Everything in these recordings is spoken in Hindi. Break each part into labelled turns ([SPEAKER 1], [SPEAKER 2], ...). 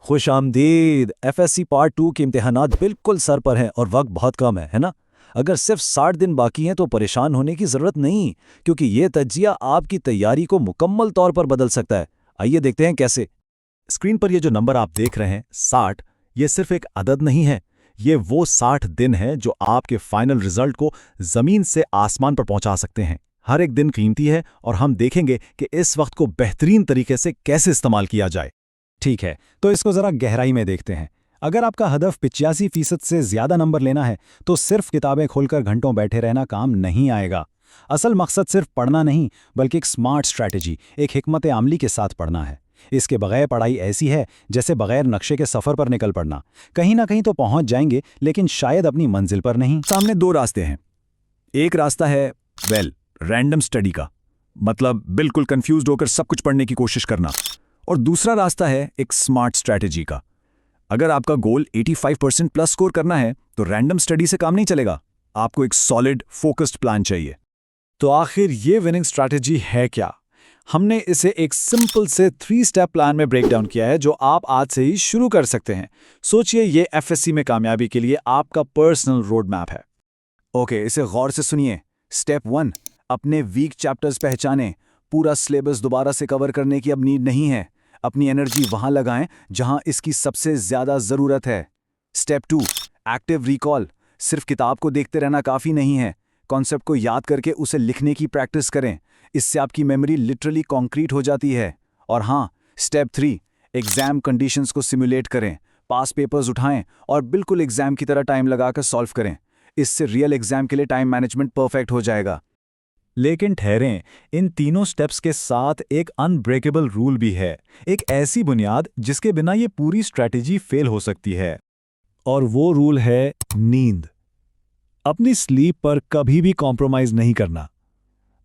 [SPEAKER 1] खुश आमदीद। एफएससी पार्ट 2 के इम्तिहानात बिल्कुल सर पर हैं और वक्त बहुत कम है ना। अगर सिर्फ 60 दिन बाकी हैं तो परेशान होने की ज़रूरत नहीं, क्योंकि ये तज्जिया आपकी तैयारी को मुकम्मल तौर पर बदल सकता है। आइए देखते हैं कैसे।
[SPEAKER 2] स्क्रीन पर ये जो नंबर आप देख रहे हैं 60, ये सिर्फ एक अदद नहीं है। ये वो 60 दिन हैं जो आपके फाइनल रिजल्ट को जमीन से आसमान पर पहुंचा सकते हैं। हर एक दिन कीमती है और हम देखेंगे कि इस वक्त को बेहतरीन तरीके से कैसे इस्तेमाल किया जाए।
[SPEAKER 3] ठीक है, तो इसको ज़रा गहराई में देखते हैं। अगर आपका हदफ 85% से ज़्यादा नंबर लेना है तो सिर्फ किताबें खोलकर घंटों बैठे रहना काम नहीं आएगा। असल मकसद सिर्फ पढ़ना नहीं, बल्कि एक स्मार्ट स्ट्रैटेजी, एक हिकमत आमली के साथ पढ़ना है। इसके बगैर पढ़ाई ऐसी है जैसे बगैर नक्शे के सफ़र पर निकल पड़ना। कहीं ना कहीं तो पहुंच जाएंगे, लेकिन शायद अपनी मंजिल पर नहीं।
[SPEAKER 1] सामने दो रास्ते हैं। एक रास्ता है रैंडम स्टडी का, मतलब बिल्कुल कंफ्यूज होकर सब कुछ पढ़ने की कोशिश करना। और दूसरा रास्ता है एक स्मार्ट स्ट्रैटेजी का। अगर आपका गोल 85% प्लस स्कोर करना है तो रैंडम स्टडी से काम नहीं चलेगा। आपको एक सॉलिड फोकस्ड प्लान चाहिए।
[SPEAKER 4] तो आखिर ये विनिंग स्ट्रैटेजी है क्या? हमने इसे एक सिंपल से 3 स्टेप प्लान में ब्रेक डाउन किया है, जो आप आज से ही शुरू कर सकते हैं। सोचिए, ये एफएससी में कामयाबी के लिए आपका पर्सनल रोड मैप है।
[SPEAKER 1] ओके, इसे गौर से सुनिए। स्टेप 1, अपने वीक चैप्टर्स पहचानें। पूरा सिलेबस दोबारा से कवर करने की अब नीड नहीं है। अपनी एनर्जी वहां लगाएं जहां इसकी सबसे ज्यादा जरूरत है। Step 2, active recall. सिर्फ किताब को देखते रहना काफी नहीं है। कॉन्सेप्ट को याद करके उसे लिखने की प्रैक्टिस करें। इससे आपकी मेमोरी लिटरली कॉन्क्रीट हो जाती है। और हाँ, स्टेप 3, एग्जाम कंडीशंस को सिमुलेट करें। पास पेपर्स उठाएं और बिल्कुल एग्जाम की तरह टाइम लगाकर सॉल्व करें। इससे रियल एग्जाम के लिए टाइम मैनेजमेंट परफेक्ट हो जाएगा।
[SPEAKER 2] लेकिन ठहरें, इन तीनों स्टेप्स के साथ एक अनब्रेकेबल रूल भी है, एक ऐसी बुनियाद जिसके बिना ये पूरी स्ट्रैटेजी फेल हो सकती है। और वो रूल है नींद। अपनी स्लीप पर कभी भी कॉम्प्रोमाइज नहीं करना।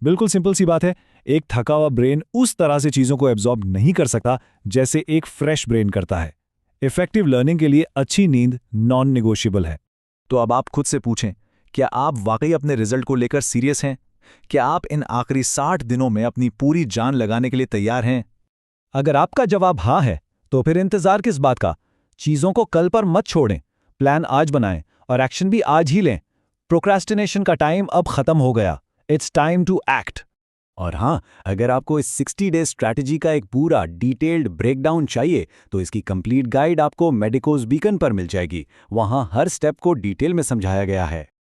[SPEAKER 2] बिल्कुल सिंपल सी बात है, एक थका हुआ ब्रेन उस तरह से चीजों को एब्जॉर्ब नहीं कर सकता जैसे एक फ्रेश ब्रेन करता है। इफेक्टिव लर्निंग के लिए अच्छी नींद नॉन नेगोशिएबल है।
[SPEAKER 5] तो अब आप खुद से पूछें, क्या आप वाकई अपने रिजल्ट को लेकर सीरियस हैं? क्या आप इन आखिरी 60 दिनों में अपनी पूरी जान लगाने के लिए तैयार हैं?
[SPEAKER 3] अगर आपका जवाब हाँ है, तो फिर इंतजार किस बात का? चीजों को कल पर मत छोड़ें, प्लान आज बनाएं और एक्शन भी आज ही लें। प्रोक्रेस्टिनेशन का टाइम अब खत्म हो गया। It's time to act.
[SPEAKER 2] और हाँ, अगर आपको इस 60 डेज स्ट्रैटेजी का एक पूरा डिटेल्ड ब्रेकडाउन चाहिए तो इसकी कंप्लीट गाइड आपको मेडिकोज बीकन पर मिल जाएगी। वहां हर स्टेप को डिटेल में समझाया गया है।